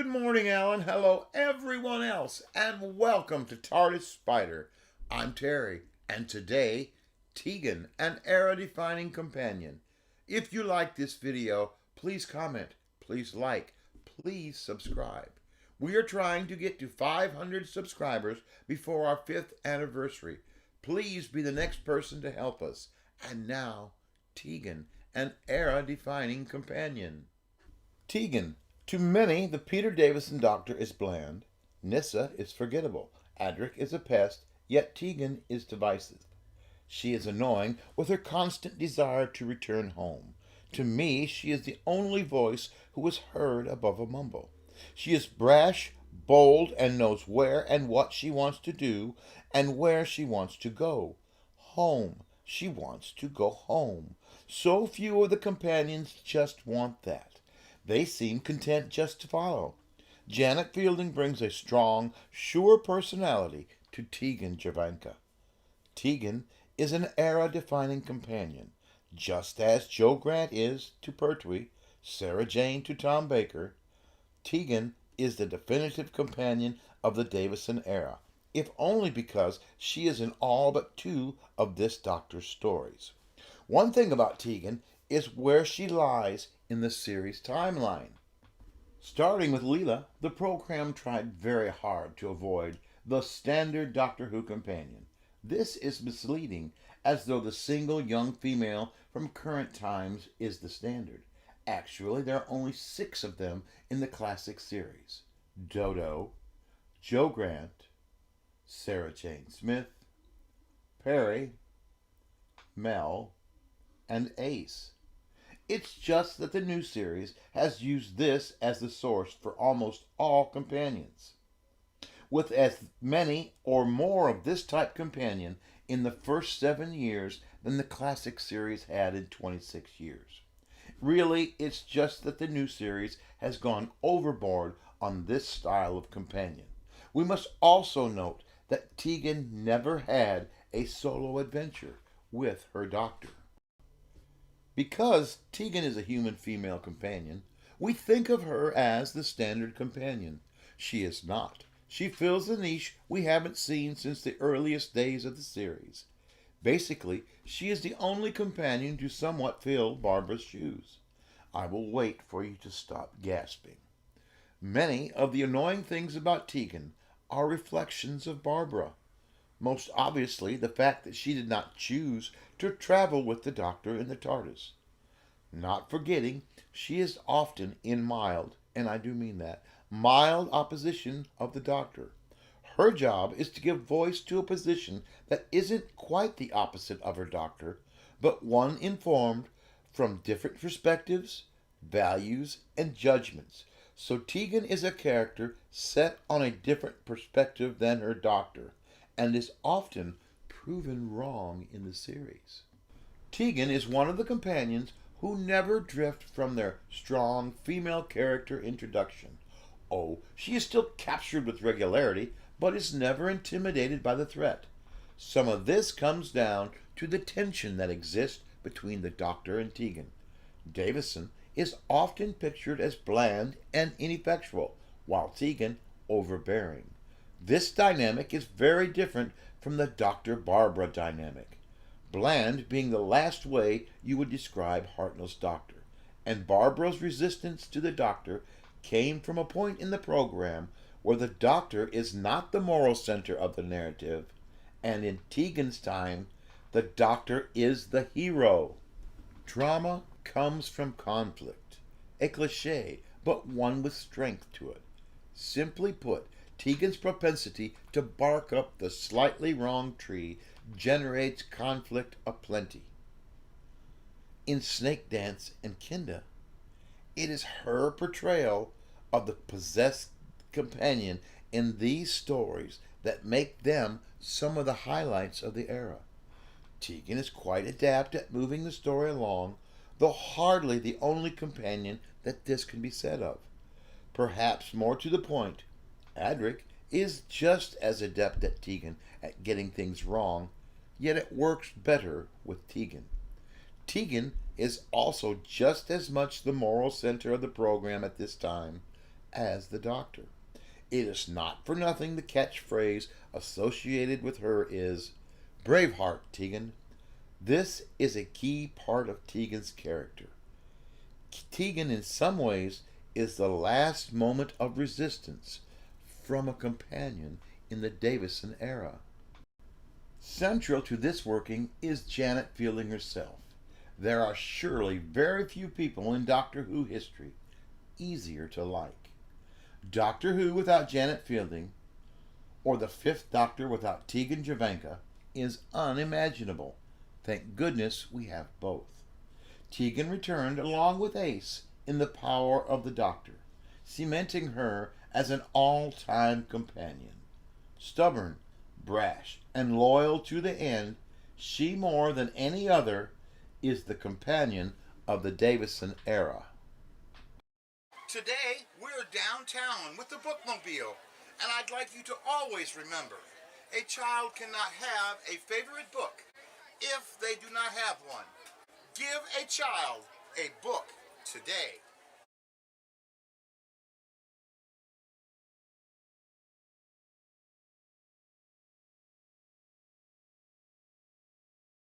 Good morning, Alan. Hello, everyone else, and welcome to TARDIS Spider. I'm Terry, and today, Tegan, an era-defining companion. If you like this video, please comment, please like, please subscribe. We are trying to get to 500 subscribers before our 5th anniversary. Please be the next person to help us. And now, Tegan, an era-defining companion. Tegan. To many, the Peter Davison Doctor is bland. Nyssa is forgettable. Adric is a pest, yet Tegan is divisive. She is annoying with her constant desire to return home. To me, she is the only voice who is heard above a mumble. She is brash, bold, and knows where and what she wants to do and where she wants to go. Home. She wants to go home. So few of the companions just want that. They seem content just to follow. Janet Fielding brings a strong, sure personality to Tegan Jovanka. Tegan is an era-defining companion, just as Jo Grant is to Pertwee, Sarah Jane to Tom Baker. Tegan is the definitive companion of the Davison era, if only because she is in all but two of this Doctor's stories. One thing about Tegan is where she lies in the series timeline. Starting with Leela, the program tried very hard to avoid the standard Doctor Who companion. This is misleading, as though the single young female from current times is the standard. Actually, there are only 6 of them in the classic series. Dodo, Jo Grant, Sarah Jane Smith, Perry, Mel, and Ace. It's just that the new series has used this as the source for almost all companions, with as many or more of this type companion in the first 7 years than the classic series had in 26 years. Really, it's just that the new series has gone overboard on this style of companion. We must also note that Tegan never had a solo adventure with her Doctor. Because Tegan is a human female companion, we think of her as the standard companion. She is not. She fills the niche we haven't seen since the earliest days of the series. Basically, she is the only companion to somewhat fill Barbara's shoes. I will wait for you to stop gasping. Many of the annoying things about Tegan are reflections of Barbara. Most obviously, the fact that she did not choose to travel with the Doctor in the TARDIS. Not forgetting, she is often in mild, and I do mean that, mild opposition of the Doctor. Her job is to give voice to a position that isn't quite the opposite of her Doctor, but one informed from different perspectives, values, and judgments. So Tegan is a character set on a different perspective than her Doctor, and is often proven wrong in the series. Tegan is one of the companions who never drift from their strong female character introduction. Oh, she is still captured with regularity, but is never intimidated by the threat. Some of this comes down to the tension that exists between the Doctor and Tegan. Davison is often pictured as bland and ineffectual, while Tegan overbearing. This dynamic is very different from the Doctor-Barbara dynamic. Bland being the last way you would describe Hartnell's Doctor, and Barbara's resistance to the Doctor came from a point in the program where the Doctor is not the moral center of the narrative, and in Tegan's time, the Doctor is the hero. Drama comes from conflict, a cliché, but one with strength to it. Simply put, Tegan's propensity to bark up the slightly wrong tree generates conflict aplenty. In Snake Dance and Kinda, it is her portrayal of the possessed companion in these stories that make them some of the highlights of the era. Tegan is quite adept at moving the story along, though hardly the only companion that this can be said of. Perhaps more to the point, Adric is just as adept as Tegan at getting things wrong, yet it works better with Tegan. Tegan is also just as much the moral center of the program at this time as the Doctor. It is not for nothing the catchphrase associated with her is Braveheart Tegan. This is a key part of Tegan's character. Tegan, in some ways, is the last moment of resistance from a companion in the Davison era. Central to this working is Janet Fielding herself. There are surely very few people in Doctor Who history easier to like. Doctor Who without Janet Fielding, or the Fifth Doctor without Tegan Jovanka, is unimaginable. Thank goodness we have both. Tegan returned along with Ace in the power of the Doctor, cementing her as an all-time companion. Stubborn, brash, and loyal to the end, she more than any other is the companion of the Davison era. Today, we're downtown with the bookmobile, and I'd like you to always remember, a child cannot have a favorite book if they do not have one. Give a child a book today.